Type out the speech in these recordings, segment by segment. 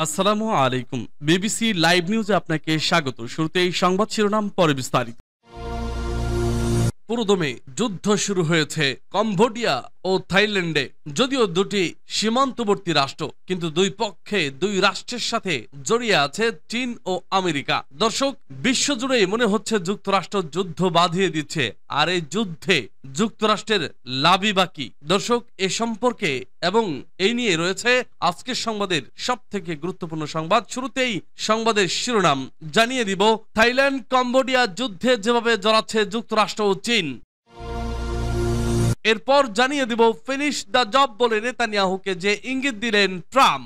আসসালামু আলাইকুম। BBC live নিউজে আপনাকে স্বাগত। শুরুতেই সংবাদ শিরোনাম, পরে বিস্তারিত। পুরোদমে যুদ্ধ শুরু হয়েছে কম্বোডিয়া ও থাইল্যান্ডে। যদিও দুটি সীমান্তবর্তী রাষ্ট্র, কিন্তু দুই পক্ষে দুই রাষ্ট্রের সাথে জড়িয়ে আছে চীন ও আমেরিকা। দর্শক, বিশ্বজুড়ে মনে হচ্ছে যুক্তরাষ্ট্র যুদ্ধ বাঁধিয়ে দিচ্ছে, আর এই যুদ্ধে যুক্তরাষ্ট্রের লাভই বাকি। দর্শক, এ সম্পর্কে এবং এই নিয়ে রয়েছে আজকের সংবাদের সব থেকে গুরুত্বপূর্ণ সংবাদ। শুরুতেই সংবাদের শিরোনাম জানিয়ে দিব। থাইল্যান্ড কম্বোডিয়া যুদ্ধে যেভাবে জড়াচ্ছে যুক্তরাষ্ট্র ও চীন। এরপর জানিয়ে দিব ফিনিশ দ্য জব বলে নেতানিয়াহুকে যে ইঙ্গিত দিলেন ট্রাম্প।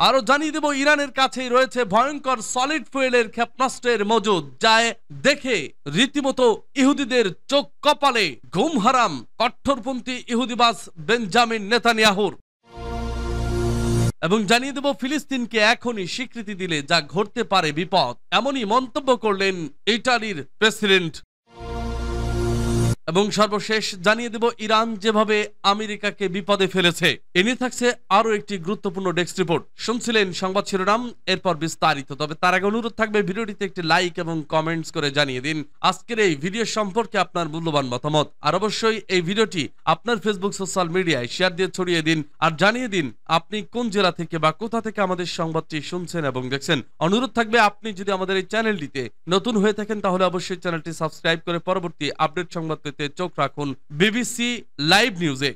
আরো জানিয়ে দেব ইরানের কাছেই রয়েছে ভয়ঙ্কর সলিড ফুয়েলের ক্ষেপণাস্ত্রের মজুদ, যা দেখে রীতিমতো ইহুদিদের চোখ কপালে ঘুম হারাম কট্টরপন্থী ইহুদিবাজ বেঞ্জামিন নেতানিয়াহুর। এবং জানিয়ে দেব ফিলিস্তিনকে এখনই স্বীকৃতি দিলে যা ঘটতে পারে বিপদ, এমনই মন্তব্য করলেন ইটালির প্রেসিডেন্ট। এবং সর্বশেষ জানিয়ে দেব ইরান যেভাবে আমেরিকাকে বিপদে ফেলেছে। এ নিয়ে থাকছে আরো একটি গুরুত্বপূর্ণ ডেস্ক রিপোর্ট। শুনছিলেন সংবাদ শিরোনাম, এরপর বিস্তারিত। তবে তার আগে অনুরোধ থাকবে ভিডিওটিতে একটি লাইক এবং কমেন্টস করে জানিয়ে দিন আজকের এই ভিডিও সম্পর্কে আপনার মূল্যবান মতামত। আর অবশ্যই এই ভিডিওটি আপনার ফেসবুক সোশ্যাল মিডিয়ায় শেয়ার দিয়ে ছড়িয়ে দিন, আর জানিয়ে দিন আপনি কোন জেলা থেকে বা কোথা থেকে আমাদের সংবাদটি শুনছেন এবং দেখছেন। অনুরোধ থাকবে আপনি যদি আমাদের এই চ্যানেলটিতে নতুন হয়ে থাকেন তাহলে অবশ্যই চ্যানেলটি সাবস্ক্রাইব করে পরবর্তী আপডেট সংবাদ পেতে চোখ রাখুন বিবিসি লাইভ নিউজে।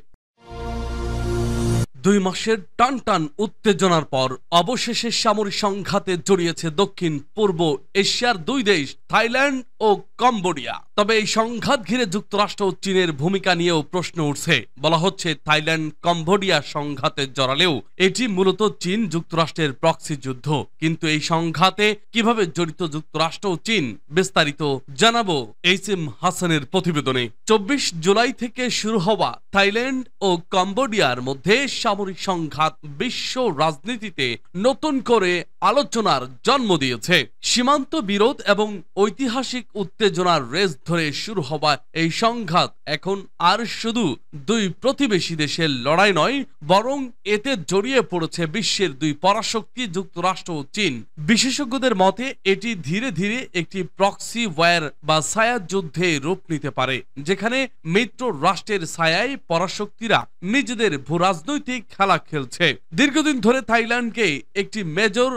2 মাসের টানটান উত্তেজনার পর অবশেষে সামরিক সংঘাতে জড়িয়েছে দক্ষিণ পূর্ব এশিয়ার দুই দেশ থাইল্যান্ড ও কম্বোডিয়া। তবে এই সংঘাত ঘিরে যুক্তরাষ্ট্র ও চীনের ভূমিকা নিয়েও প্রশ্ন উঠছে। বলা হচ্ছে জাপান কম্বোডিয়া সংঘাতে জড়ালেও এটি মূলত চীন যুক্তরাষ্ট্রের প্রক্সি যুদ্ধ। কিন্তু এই সংঘাতে কিভাবে জড়িত যুক্তরাষ্ট্র ও চীন, বিস্তারিত জানাবো এইচ.এম. হাসানের প্রতিবেদনে। 24 জুলাই থেকে শুরু হওয়া থাইল্যান্ড ও কম্বোডিয়ার মধ্যে সামরিক সংঘাত বিশ্ব রাজনীতিতে নতুন করে আলোচনার জন্ম দিয়েছে। সীমান্ত বিরোধ এবং ঐতিহাসিক উত্তেজনার রেস ধরে শুরু হওয়া এই সংঘাত এখন আর শুধু দুই প্রতিবেশী দেশের লড়াই নয়, বরং এতে জড়িয়ে পড়েছে বিশ্বের দুই পরাশক্তি যুক্তরাষ্ট্র ও চীন। বিশেষজ্ঞদের মতে এটি ধীরে ধীরে একটি প্রক্সি ওয়ার বা ছায়া যুদ্ধে রূপ নিতে পারে, যেখানে মিত্র রাষ্ট্রের ছায়ায় পরাশক্তিরা নিজেদের ভূরাজনৈতিক খেলা খেলছে। দীর্ঘদিন ধরে থাইল্যান্ডকে একটি মেজর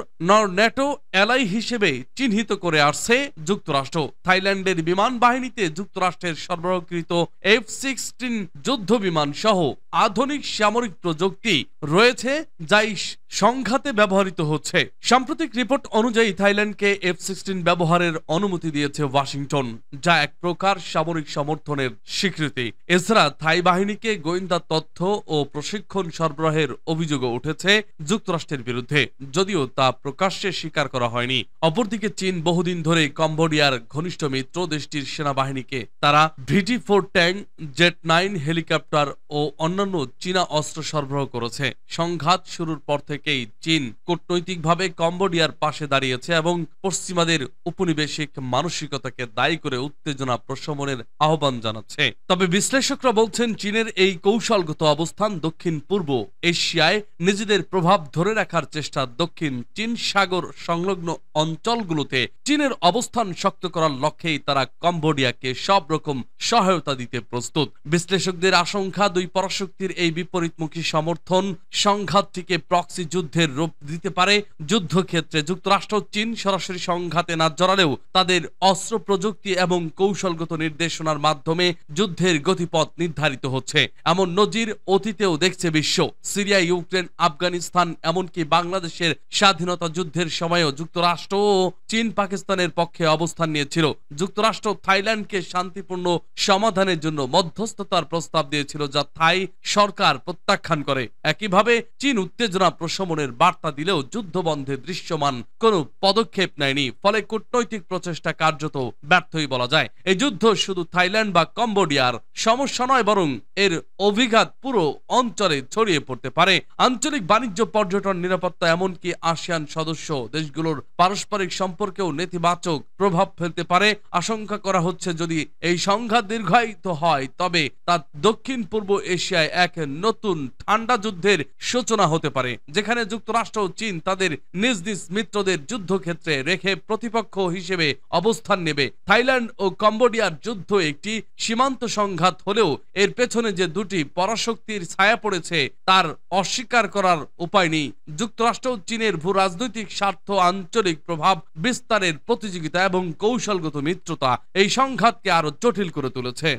ন্যাটো অ্যালাই হিসেবে চিহ্নিত করে আসছে যুক্তরাষ্ট্র। থাইল্যান্ডের বিমান বাহিনীতে যুক্তরাষ্ট্রের সরবরাহকৃত F-16 যুদ্ধ বিমান সহ আধুনিক সামরিক প্রযুক্তি রয়েছে, যা সংঘাতে ব্যবহৃত হচ্ছে। সাম্প্রতিক রিপোর্ট অনুযায়ী থাইল্যান্ডকে F-16 ব্যবহারের অনুমতি দিয়েছে ওয়াশিংটন, যা এক প্রকার সামরিক সমর্থনের স্বীকৃতি। এছাড়া থাই বাহিনীকে গোয়েন্দা তথ্য ও প্রশিক্ষণ সরবরাহের অভিযোগও উঠেছে যুক্তরাষ্ট্রের বিরুদ্ধে, যদিও তা প্রকাশ্যে স্বীকার করা হয়নি। অপরদিকে চীন বহুদিন ধরে কম্বোডিয়ার ঘনিষ্ঠ মিত্র দেশটির সেনাবাহিনীকে তারা VT-4 ট্যাঙ্ক, জেট-9 হেলিকপ্টার ও অন্যান্য চীনা অস্ত্র সরবরাহ করেছে। সংঘাত শুরুর পর থেকেই চীন কূটনৈতিকভাবে কম্বোডিয়ার পাশে দাঁড়িয়েছে এবং পশ্চিমাদের উপনিবেশিক মানসিকতাকে দায়ী করে উত্তেজনা প্রশমনের আহ্বান জানাচ্ছে। তবে বিশ্লেষকরা বলছেন চীনের এই কৌশলগত অবস্থান দক্ষিণ পূর্ব এশিয়ায় নিজেদের প্রভাব ধরে রাখার চেষ্টা। দক্ষিণ চীন সাগর সংলগ্ন অঞ্চলগুলোতে চীনের অবস্থান শক্ত করার লক্ষ্যেই তারা কম্বোডিয়াকে সব রকম সহায়তা দিতে প্রস্তুত। বিশ্লেষকদের আশঙ্কা দুই পরাশক্তির এই বিপরীতমুখী সমর্থন সংঘাতটিকে প্রক্সি যুদ্ধের রূপ দিতে পারে। যুদ্ধক্ষেত্রে যুক্তরাষ্ট্র চীন সরাসরি সংঘাতে না জড়ালেও তাদের অস্ত্র প্রযুক্তি এবং কৌশলগত নির্দেশনার মাধ্যমে যুদ্ধের গতিপথ নির্ধারিত হচ্ছে। এমন নজির অতীতেও দেখছে বিশ্ব। সিরিয়া, ইউক্রেন, আফগানিস্তান, এমনকি বাংলাদেশের স্বাধীনতা যুদ্ধের সময়ও যুক্তরাষ্ট্র ও চীন পাকিস্তানের পক্ষে অবস্থান নিয়েছিল। যুক্তরাষ্ট্র থাইল্যান্ডকে শান্তিপূর্ণ সমাধানের জন্য মধ্যস্থতার প্রস্তাব দিয়েছিল, যা থাই সরকার প্রত্যাখ্যান করে। একইভাবে চীন উত্তেজনা প্রশমনের বার্তা দিলেও যুদ্ধবন্ধে দৃশ্যমান কোনো পদক্ষেপ নেয়নি। ফলে কূটনৈতিক প্রচেষ্টা কার্যত ব্যর্থই বলা যায়। এই যুদ্ধ শুধু থাইল্যান্ড বা কম্বোডিয়ার সমস্যা নয়, বরং এর অভিঘাত পুরো অঞ্চলে ছড়িয়ে পড়তে পারে। আঞ্চলিক বাণিজ্য, পর্যটন, নিরাপত্তা, এমনকি আসিয়ান সদস্য দেশগুলোর পারস্পরিক সম্পর্কেও নেতিবাচক প্রভাব ফেলতে পারে। আশঙ্কা করা হচ্ছে যদি এই সংঘাত দীর্ঘায়িত হয় তবে তা দক্ষিণ পূর্ব এশিয়ায় এক নতুন ঠান্ডা যুদ্ধের সূচনা হতে পারে, যেখানে যুক্তরাষ্ট্র ও চীন তাদের নিজ নিজ মিত্রদের যুদ্ধক্ষেত্রে রেখে প্রতিপক্ষ হিসেবে অবস্থান নেবে। থাইল্যান্ড ও কম্বোডিয়ার যুদ্ধ একটি সীমান্ত সংঘাত হলেও এর পেছনে যে দুটি পরাশক্তির ছায়া পড়েছে তার অস্বীকার করার উপায় নেই। যুক্তরাষ্ট্র ও চীনের ভূ রাজনৈতিক স্বার্থ, আঞ্চলিক প্রভাব বিস্তারের প্রতিযোগিতা এবং কৌশলগত মিত্রতা এই সংঘাতকে আরো জটিল করে তুলেছে।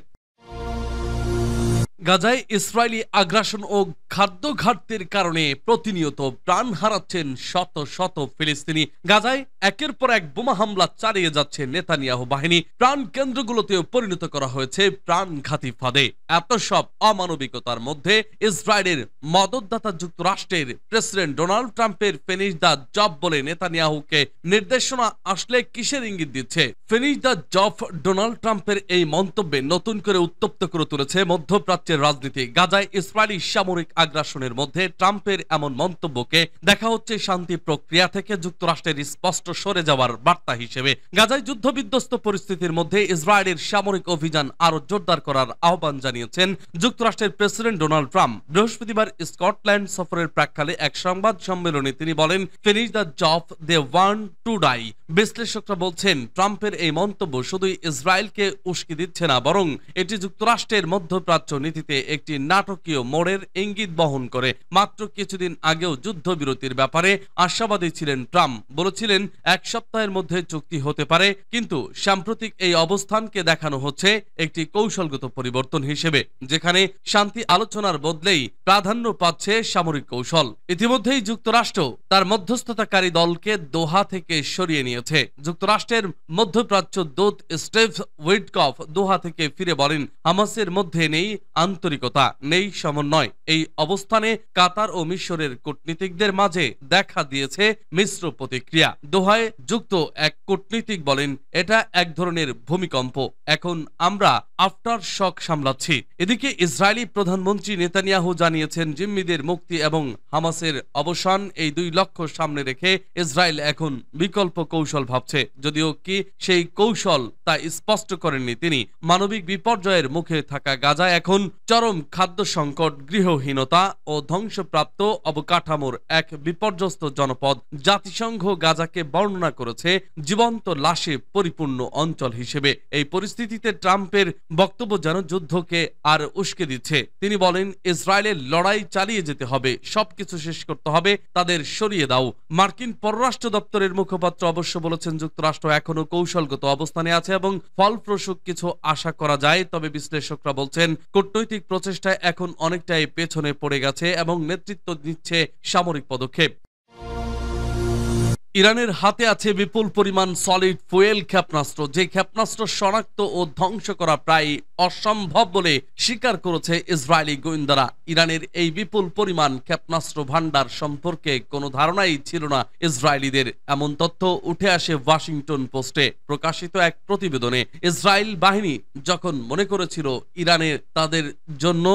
গাজায় ইসরায়েলি আগ্রাসন ও খাদ্য ঘাটতির কারণে প্রতিনিয়ত প্রাণ হারাচ্ছেন শত শত ফিলিস্তিনি। গাজায় একের পর এক বোমা হামলা চালিয়ে যাচ্ছে নেতানিয়াহু বাহিনী। প্রাণ কেন্দ্রগুলোতেও পরিণত করা হয়েছে প্রাণঘাতী ফাঁদে। এত সব অমানবিকতার মধ্যে ইসরায়েলের মদতদাতা যুক্তরাষ্ট্রের প্রেসিডেন্ট ডোনাল্ড ট্রাম্পের ফিনিশ দ্য জব বলে নেতানিয়াহুকে নির্দেশনা আসলে কিসের ইঙ্গিত দিচ্ছে? ফিনিশ দ্য জব ডোনাল্ড ট্রাম্পের এই মন্তব্যে নতুন করে উত্তপ্ত করে তুলেছে মধ্যপ্রাচ্যের রাজনীতি। গাজায় ইসরায়েলি সামরিক আগ্রাসনের মধ্যে ট্রাম্পের এমন মন্তব্যকে দেখা হচ্ছে শান্তি প্রক্রিয়া থেকে যুক্তরাষ্ট্রের স্পষ্ট সরে যাওয়ার বার্তা হিসেবে। গাজায় যুদ্ধবিধ্বস্ত পরিস্থিতির মধ্যে ইসরায়েলের সামরিক অভিযান আরো জোরদার করার আহ্বান জানিয়েছেন যুক্তরাষ্ট্রের প্রেসিডেন্ট ডোনাল্ড ট্রাম্প। বৃহস্পতিবার স্কটল্যান্ড সফরের প্রাক্কালে এক সংবাদ সম্মেলনে তিনি বলেন, finish the job they want to die. বিশ্লেষকরা বলছেন, ট্রাম্পের এই মন্তব্য শুধুই ইসরায়েলকে উস্কে দিচ্ছে না, বরং এটি যুক্তরাষ্ট্রের মধ্যপ্রাচ্য নীতিতে একটি নাটকীয় মোড়ের ইঙ্গিত বহন করে। মাত্র কিছুদিন আগেও যুদ্ধবিরতির ব্যাপারে আশাবাদী ছিলেন ট্রাম্প। বলেছিলেন এক সপ্তাহের মধ্যে চুক্তি হতে পারে, কিন্তু সাম্প্রতিক এই অবস্থানকে দেখানো হচ্ছে একটি কৌশলগত পরিবর্তন হিসেবে, যেখানে শান্তি আলোচনার বদলেই প্রাধান্য পাচ্ছে সামরিক কৌশল। ইতিমধ্যেই যুক্তরাষ্ট্র তার মধ্যস্থতাকারী দলকে দোহা থেকে সরিয়ে নিয়েছে। যুক্তরাষ্ট্রের মধ্যপ্রাচ্য দূত স্টিভ উইটকফ দোহা থেকে ফিরে বলেন, হামাসের মধ্যে নেই আন্তরিকতা, নেই সমন্বয়। এই অবস্থানে কাতার ও মিশরের কূটনীতিকদের মাঝে দেখা দিয়েছে মিশ্র প্রতিক্রিয়া। দোহায় যুক্ত এক কূটনীতিক বলেন, এটা এক ধরনের ভূমিকম্প, এখন আমরা আফটার শক সামলাচ্ছি। এদিকে ইসরায়েলি প্রধানমন্ত্রী নেতানিয়াহু জানিয়েছেন, জিম্মিদের মুক্তি এবং হামাসের অবসান, এই দুই লক্ষ্য সামনে রেখে ইসরায়েল এখন বিকল্প কৌশল ভাবছে। যদিও কি সেই কৌশল তা স্পষ্ট করেননি তিনি। মানবিক বিপর্যয়ের মুখে থাকা গাজা এখন চরম খাদ্য সংকট, গৃহহীনতা ও ধ্বংসপ্রাপ্ত অবকাঠামোর এক বিপর্যস্ত জনপদ। জাতিসংঘ গাজাকে বর্ণনা করেছে জীবন্ত লাশে পরিপূর্ণ অঞ্চল হিসেবে। এই পরিস্থিতিতে ট্রাম্পের বক্তব্য যেন যুদ্ধকে আর উস্কে দিচ্ছে। তিনি বলেন, ইসরায়েলের লড়াই চালিয়ে যেতে হবে, সবকিছু শেষ করতে হবে, তাদের সরিয়ে দাও। মার্কিন পররাষ্ট্র দপ্তরের মুখপাত্র অবশ্য বলেছেন, যুক্তরাষ্ট্র এখনো কৌশলগত অবস্থানে আছে এবং ফলপ্রসূ কিছু আশা করা যায়। তবে বিশ্লেষকরা বলছেন, কূটনৈতিক প্রচেষ্টা এখন অনেকটাই পেছনে পড়ে গেছে এবং নেতৃত্ব দিচ্ছে সামরিক পদক্ষেপ। ইরানের হাতে আছে বিপুল পরিমাণ সলিড ফুয়েল ক্ষেপণাস্ত্র, যে ক্ষেপণাস্ত্র শনাক্ত ও ধ্বংস করা প্রায় অসম্ভব বলে স্বীকার করেছে ইসরায়েলি গোয়েন্দারা। ইরানের এই বিপুল পরিমাণ ক্ষেপণাস্ত্র ভান্ডার সম্পর্কে কোনো ধারণাই ছিল না ইসরায়েলিদের। এমন তথ্য উঠে আসে ওয়াশিংটন পোস্টে প্রকাশিত এক প্রতিবেদনে। ইসরায়েল বাহিনী যখন মনে করেছিল ইরানের তাদের জন্য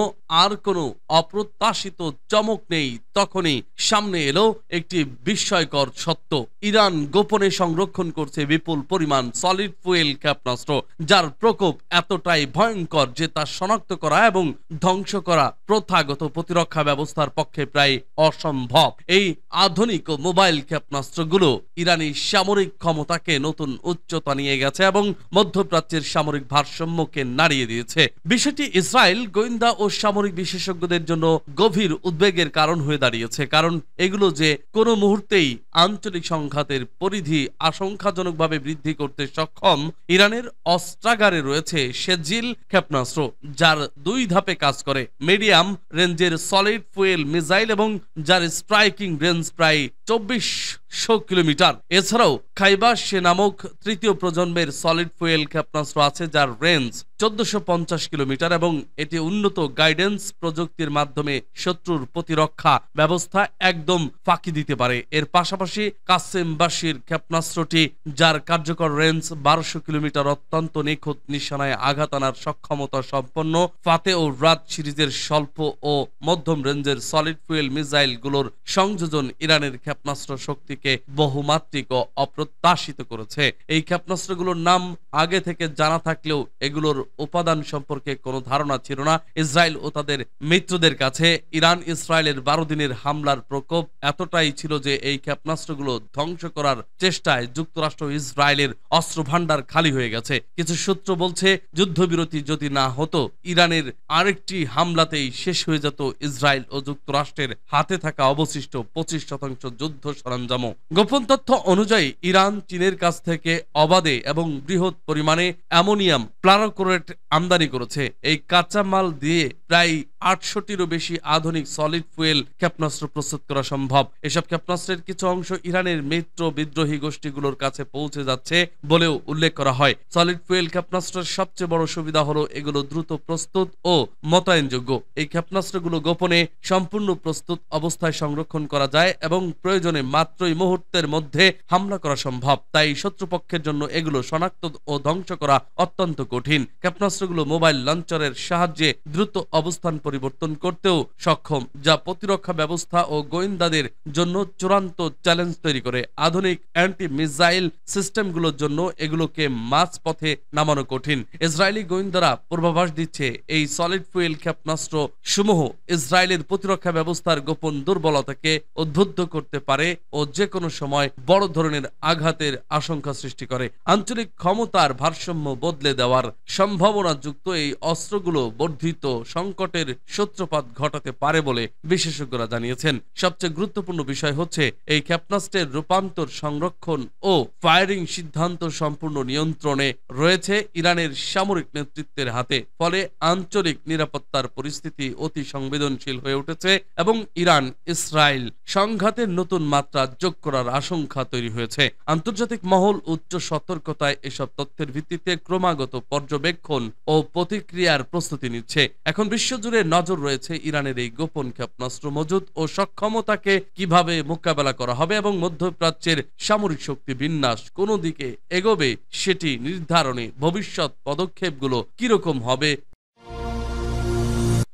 আর কোনো অপ্রত্যাশিত চমক নেই, তখনই সামনে এলো একটি বিস্ময়কর সত্য। ইরান গোপনে সংরক্ষণ করছে বিপুল পরিমাণ সলিড ফুয়েল ক্ষেপণাস্ত্র, যার প্রকোপ এতটাই ভয়ঙ্কর যে তা শনাক্ত করা এবং ধ্বংস করা প্রথাগত প্রতিরক্ষা ব্যবস্থার পক্ষে প্রায় অসম্ভব। এই আধুনিক ও মোবাইল ক্ষেপণাস্ত্রগুলো ইরানি সামরিক ক্ষমতাকে নতুন উচ্চতা নিয়ে গেছে এবং মধ্যপ্রাচ্যের সামরিক ভারসাম্যকে নাড়িয়ে দিয়েছে। বিষয়টি ইসরায়েল গোয়েন্দা ও সামরিক বিশেষজ্ঞদের জন্য গভীর উদ্বেগের কারণ হয়ে দাঁড়িয়েছে, কারণ এগুলো যে কোনো মুহূর্তেই আঞ্চলিক সংঘাতের পরিধি আশঙ্কাজনকভাবে বৃদ্ধি করতে সক্ষম। ইরানের অস্ত্রাগারে রয়েছে সেজিল ক্ষেপণাস্ত্র, যার দুই ধাপে কাজ করে, মিডিয়াম রেঞ্জের সলিড ফুয়েল মিসাইল এবং যার স্ট্রাইকিং রেঞ্জ প্রায় 2400 কিলোমিটার। এছাড়াও খাইবাস নামক তৃতীয় প্রজন্মের সলিড ফুয়েল ক্ষেপণাস্ত্র আছে, যার রেঞ্জ 1450 কিলোমিটার এবং এটি উন্নত গাইডেন্স প্রযুক্তির মাধ্যমে শত্রুর প্রতিরক্ষা ব্যবস্থা একদম ফাঁকি দিতে পারে। এর পাশাপাশি কাসেমবাসীর ক্ষেপণাস্ত্রটি, যার কার্যকর রেঞ্জ 1200 কিলোমিটার, অত্যন্ত নিখুঁত নিশানায় আঘাত আনার সক্ষমতা সম্পন্ন। ফাতে ও রাত সিরিজের স্বল্প ও মধ্যম রেঞ্জের সলিড ফুয়েল মিসাইলগুলোর সংযোজন ইরানের ক্ষেপণাস্ত্র শক্তিকে বহুমাত্রিক ও অপ্রত্যাশিত করেছে। এই ক্ষেপণাস্ত্রগুলোর নাম আগে থেকে জানা থাকলেও এগুলোর উপাদান সম্পর্কে কোনো ধারণা ছিল না ইসরায়েল ও তাদের মিত্রদের কাছে। ইরান ইসরায়েলের 12 দিনের হামলার প্রকোপ এতটাই ছিল যে এই ক্ষেপণাস্ত্রগুলো ধ্বংস করার চেষ্টায় যুক্তরাষ্ট্র ইসরায়েলের অস্ত্র ভান্ডার খালি হয়ে গেছে। কিছু সূত্র বলছে যুদ্ধবিরতি যদি না হতো ইরানের আরেকটি হামলাতেই শেষ হয়ে যেত ইসরায়েল ও যুক্তরাষ্ট্রের হাতে থাকা অবশিষ্ট 25% যুদ্ধ সরঞ্জামও। গোপন তথ্য অনুযায়ী ইরান চীনের কাছ থেকে অবাধে এবং বৃহৎ পরিমাণে অ্যামোনিয়াম পারক্লোরেট আমদানি করেছে। এই কাঁচামাল দিয়ে প্রায় 800টিরও বেশি আধুনিক সলিড ফুয়েল ক্ষেপণাস্ত্র প্রস্তুত করা সম্ভব। এসব ক্ষেপণাস্ত্রের কিছু অংশ ইরানের মিত্র বিদ্রোহী গোষ্ঠীগুলোর কাছে পৌঁছে যাচ্ছে বলেও উল্লেখ করা হয়। সলিড ফুয়েল ক্ষেপণাস্ত্রের সবচেয়ে বড় সুবিধা হলো এগুলো দ্রুত প্রস্তুত ও মোতায়েনযোগ্য। এই ক্ষেপণাস্ত্রগুলো গোপনে সম্পূর্ণ প্রস্তুত অবস্থায় সংরক্ষণ করা যায় এবং প্রয়োজনে মাত্রই মুহূর্তের মধ্যে হামলা করা সম্ভব। তাই শত্রুপক্ষের জন্য এগুলো শনাক্ত ও ধ্বংস করা অত্যন্ত কঠিন। ক্ষেপণাস্ত্রগুলো মোবাইল লঞ্চারের সাহায্যে দ্রুত অবস্থান পরিবর্তন করতেও সক্ষম, যা প্রতিরক্ষা ব্যবস্থা ও গোয়েন্দাদের জন্য চূড়ান্ত চ্যালেঞ্জ তৈরি করে। আধুনিক অ্যান্টি মিসাইল সিস্টেমগুলোর জন্য এগুলোকে মাঝপথে নামানো কঠিন। ইসরায়েলি গোয়েন্দারা পূর্বাভাস দিচ্ছে এই সলিড ফুয়েল ক্ষেপণাস্ত্র সমূহ ইসরায়েলের প্রতিরক্ষা ব্যবস্থার গোপন দুর্বলতাকে উদ্বুদ্ধ করতে পারে ও যে কোনো সময় বড় ধরনের আঘাতের আশঙ্কা সৃষ্টি করে। আঞ্চলিক ক্ষমতার ভারসাম্য বদলে দেওয়ার সম্ভাবনা যুক্ত এই অস্ত্রগুলো বর্ধিত সংকটের সূত্রপাত ঘটাতে পারে বলে বিশেষজ্ঞরা জানিয়েছেন। সবচেয়ে গুরুত্বপূর্ণ বিষয় হচ্ছে এই ক্ষেপণাস্ত্রের রূপান্তর, সংরক্ষণ ও ফায়ারিং সিদ্ধান্ত সম্পূর্ণ নিয়ন্ত্রণে রয়েছে ইরানের সামরিক নেতৃত্বের হাতে। ফলে আঞ্চলিক নিরাপত্তার পরিস্থিতি অতি সংবেদনশীল হয়ে উঠেছে এবং ইরান ইসরায়েল সংঘাতের নতুন মাত্রা যোগ করার আশঙ্কা তৈরি হয়েছে। আন্তর্জাতিক মহল উচ্চ সতর্কতায় এসব তথ্যের ভিত্তিতে ক্রমাগত পর্যবেক্ষণ ও প্রতিক্রিয়ার প্রস্তুতি নিচ্ছে। এখন বিশ্বজুড়ে নজর রয়েছে ইরানের এই গোপন ক্ষেপণাস্ত্র মজুদ ও সক্ষমতাকে কিভাবে মোকাবেলা করা হবে এবং মধ্যপ্রাচ্যের সামরিক শক্তি বিন্যাস কোন দিকে এগোবে সেটি নির্ধারণে ভবিষ্যৎ পদক্ষেপগুলো কিরকম হবে।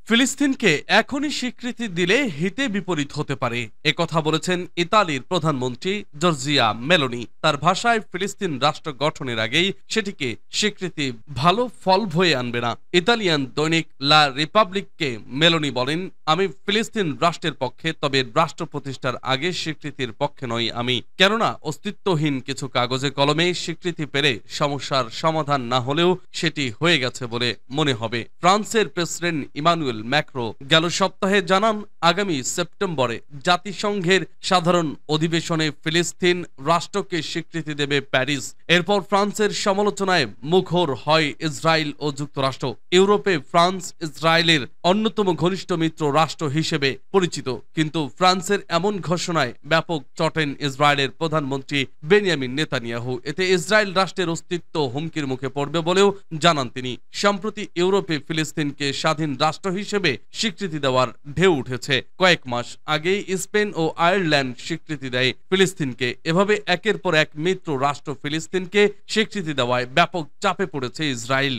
ফিলিস্তিনকে এখনই স্বীকৃতি দিলে হিতে বিপরীত হতে পারে, একথা বলেছেন ইতালির প্রধানমন্ত্রী জর্জিয়া মেলোনি। তার ভাষায় ফিলিস্তিন রাষ্ট্র গঠনের আগেই সেটিকে স্বীকৃতি ভালো ফল বয়ে আনবে না। ইতালিয়ান দৈনিক লা রিপাবলিককে মেলোনি বলেন, আমি ফিলিস্তিন রাষ্ট্রের পক্ষে, তবে রাষ্ট্র প্রতিষ্ঠার আগে স্বীকৃতির পক্ষে নই আমি, কেননা অস্তিত্বহীন কিছু কাগজে কলমে স্বীকৃতি পেলে সমস্যার সমাধান না হলেও সেটি হয়ে গেছে বলে মনে হবে। ফ্রান্সের প্রেসিডেন্ট ইমানুয়েল ম্যাক্রো গেল সপ্তাহে জানান আগামী সেপ্টেম্বরে জাতিসংঘের সাধারণ অধিবেশনে ফিলিস্তিন রাষ্ট্রকে স্বীকৃতি দেবে প্যারিস। এরপর ফ্রান্সের সমালোচনায় মুখর হয় ইসরায়েল ও যুক্তরাষ্ট্র। ইউরোপে ফ্রান্স ইসরায়েলের অন্যতম ঘনিষ্ঠ মিত্র রাষ্ট্র হিসেবে পরিচিত, কিন্তু ফ্রান্সের এমন ঘোষণায় ব্যাপক চটেন ইসরায়েলের প্রধানমন্ত্রী বেনিয়ামিন নেতানিয়াহু। এতে ইসরায়েল রাষ্ট্রের অস্তিত্ব হুমকির মুখে পড়বে বলেও জানান তিনি। সম্প্রতি ইউরোপে ফিলিস্তিনকে স্বাধীন রাষ্ট্র হিসেবে স্বীকৃতি দেওয়ার ঢেউ উঠেছে। কয়েক মাস আগেই স্পেন ও আয়ারল্যান্ড স্বীকৃতি দেয় ফিলিস্তিনকে। এভাবে একের পর এক মিত্র রাষ্ট্র ফিলিস্তিনকে স্বীকৃতি দেওয়ায় ব্যাপক চাপে পড়েছে ইসরায়েল।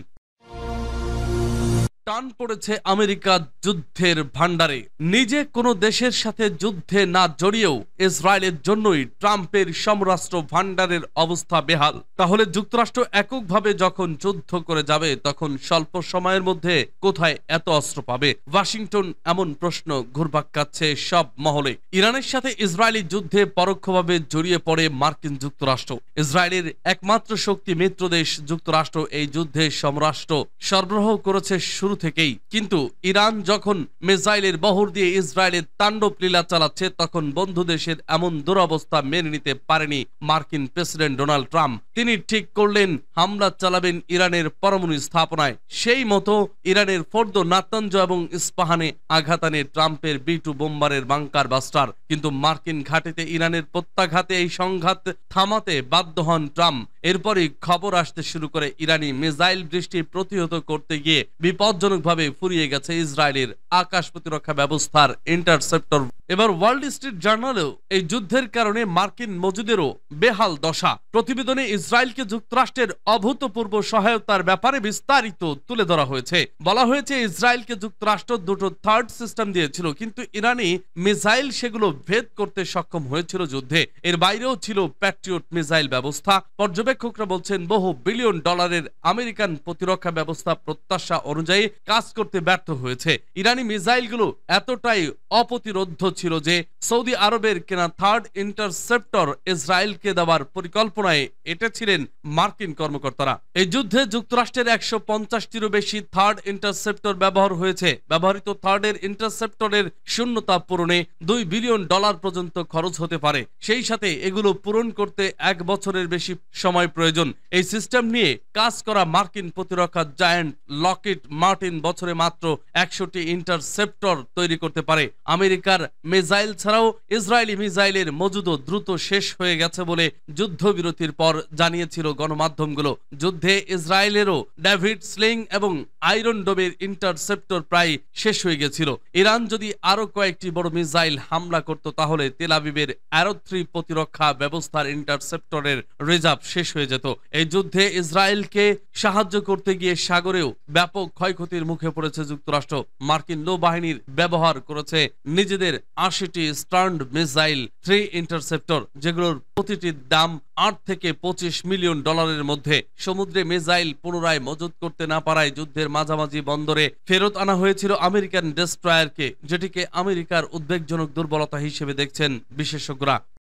টান পড়েছে আমেরিকা যুদ্ধের ভান্ডারে। নিজে কোনো দেশের সাথে যুদ্ধে না জড়িয়েও ইসরায়েলের জন্যই ট্রাম্পের সমরাস্ত্র ভান্ডারের অবস্থা বেহাল। তাহলে যুক্তরাষ্ট্র এককভাবে যখন যুদ্ধ করে যাবে তখন স্বল্প সময়ের মধ্যে কোথায় এত অস্ত্র পাবে? ওয়াশিংটন এমন প্রশ্ন ঘুরপাক খাচ্ছে সব মহলে। ইরানের সাথে ইসরায়েলি যুদ্ধে পরোক্ষভাবে জড়িয়ে পড়ে মার্কিন যুক্তরাষ্ট্র। ইসরায়েলের একমাত্র শক্তি মিত্র দেশ যুক্তরাষ্ট্র এই যুদ্ধে সমরাস্ত্র সরবরাহ করেছে শুরু থেকেই। কিন্তু ইরান যখন মিসাইলের বহর দিয়ে ইসরায়েলের তাণ্ডব লীলা চালাচ্ছে তখন বন্ধু দেশের এমন দুরবস্থা মেনে নিতে পারেনি মার্কিন প্রেসিডেন্ট ডোনাল্ড ট্রাম্প। তিনি ঠিক করলেন হামলা চালাবেন ইরানের পরমাণু স্থাপনায়। সেই মতো ইরানের ফোর্দো, নাতানজ এবং ইস্পাহানে আঘাত আনে ট্রাম্পের B-2 বোম্বারের বাংকার বাস্টার। কিন্তু মার্কিন ঘাঁটিতে ইরানের প্রত্যাঘাতে এই সংঘাত থামাতে বাধ্য হন ট্রাম্প। এরপরই খবর আসতে শুরু করে ইরানি মিসাইল বৃষ্টি প্রতিহত করতে গিয়ে বিপজ্জনকভাবে ফুরিয়ে গেছে ইসরায়েলের আকাশ প্রতিরক্ষা ব্যবস্থার ইন্টারসেপ্টর। এবার ওয়ার্ল্ড স্ট্রিট জার্নালেও এই যুদ্ধের কারণে মার্কিন মজুদেরও বেহাল দশা। প্রতিবেদনে ইসরায়েলকে যুক্তরাষ্ট্রের অভূতপূর্ব সহায়তার ব্যাপারে বিস্তারিত তুলে ধরা হয়েছে। বলা হয়েছে ইসরায়েলকে যুক্তরাষ্ট্র দুটো থার্ড সিস্টেম দিয়েছিল, কিন্তু ইরানি মিসাইল সেগুলো ভেদ করতে সক্ষম হয়েছিল যুদ্ধে। এর বাইরেও ছিল প্যাট্রিয়ট মিসাইল ব্যবস্থা। পর্যবেক্ষকরা বলছেন বহু বিলিয়ন ডলারের আমেরিকান প্রতিরক্ষা ব্যবস্থা প্রত্যাশা অনুযায়ী কাজ করতে ব্যর্থ হয়েছে। ইরানি মিসাইলগুলো এতটাই অপ্রতিরোধ্য ছিল যে সৌদি আরবের কেনা থার্ড ইন্টারসেপ্টর ইসরায়েলকে দেওয়ার পরিকল্পনায় এঁটেছিলেন মার্কিন কর্মকর্তারা। এই যুদ্ধে যুক্তরাষ্ট্রের 150টিরও বেশি থার্ড ইন্টারসেপ্টর ব্যবহার হয়েছে। ব্যবহৃত থার্ডের ইন্টারসেপ্টরের শূন্যতা পূরণে $2 বিলিয়ন পর্যন্ত খরচ হতে পারে। সেই সাথে এগুলো পূরণ করতে 1 বছরের বেশি সময় প্রয়োজন। এই সিস্টেম নিয়ে কাজ করা মার্কিন প্রতিরক্ষা জায়ান্ট লকহিড মার্টিন বছরে মাত্র 100টি ইন্টারসেপ্টর তৈরি করতে পারে। আমেরিকার মিসাইল ছাড়াও ইসরায়েলি মিসাইলের মজুদও দ্রুত শেষ হয়ে গেছে বলে যুদ্ধবিরতির পর জানিয়েছিল গণমাধ্যমগুলো। যুদ্ধে ইসরায়েলেরও ডেভিড স্লিং এবং আয়রন ডোমের ইন্টারসেপ্টর প্রায় শেষ হয়ে গেছিল। ইরান যদি আরো কয়েকটি বড় মিসাইল হামলা করত তাহলে তেল আবিবের অ্যারো 3 প্রতিরক্ষা ব্যবস্থার ইন্টারসেপ্টরের রিজার্ভ শেষ হয়ে যেত। এই যুদ্ধে ইসরায়েলকে সাহায্য করতে গিয়ে সাগরেও ব্যাপক ক্ষয়ক্ষতির মুখে পড়েছে যুক্তরাষ্ট্র। মার্কিন নৌবাহিনীর ব্যবহার করেছে নিজেদের 80টি স্টার্ন মিসাইল 3 ইন্টারসেপ্টর, যেগুলোর প্রতিটির দাম 8 থেকে 25 মিলিয়ন ডলারের মধ্যে। সমুদ্রে মিসাইল পুনরায় মজুত করতে না পারায় যুদ্ধের মাঝামাঝি বন্দরে ফেরত আনা হয়েছিল আমেরিকান ডেস্ট্রয়ারকে, যেটিকে আমেরিকার উদ্বেগজনক দুর্বলতা হিসেবে দেখছেন বিশেষজ্ঞরা।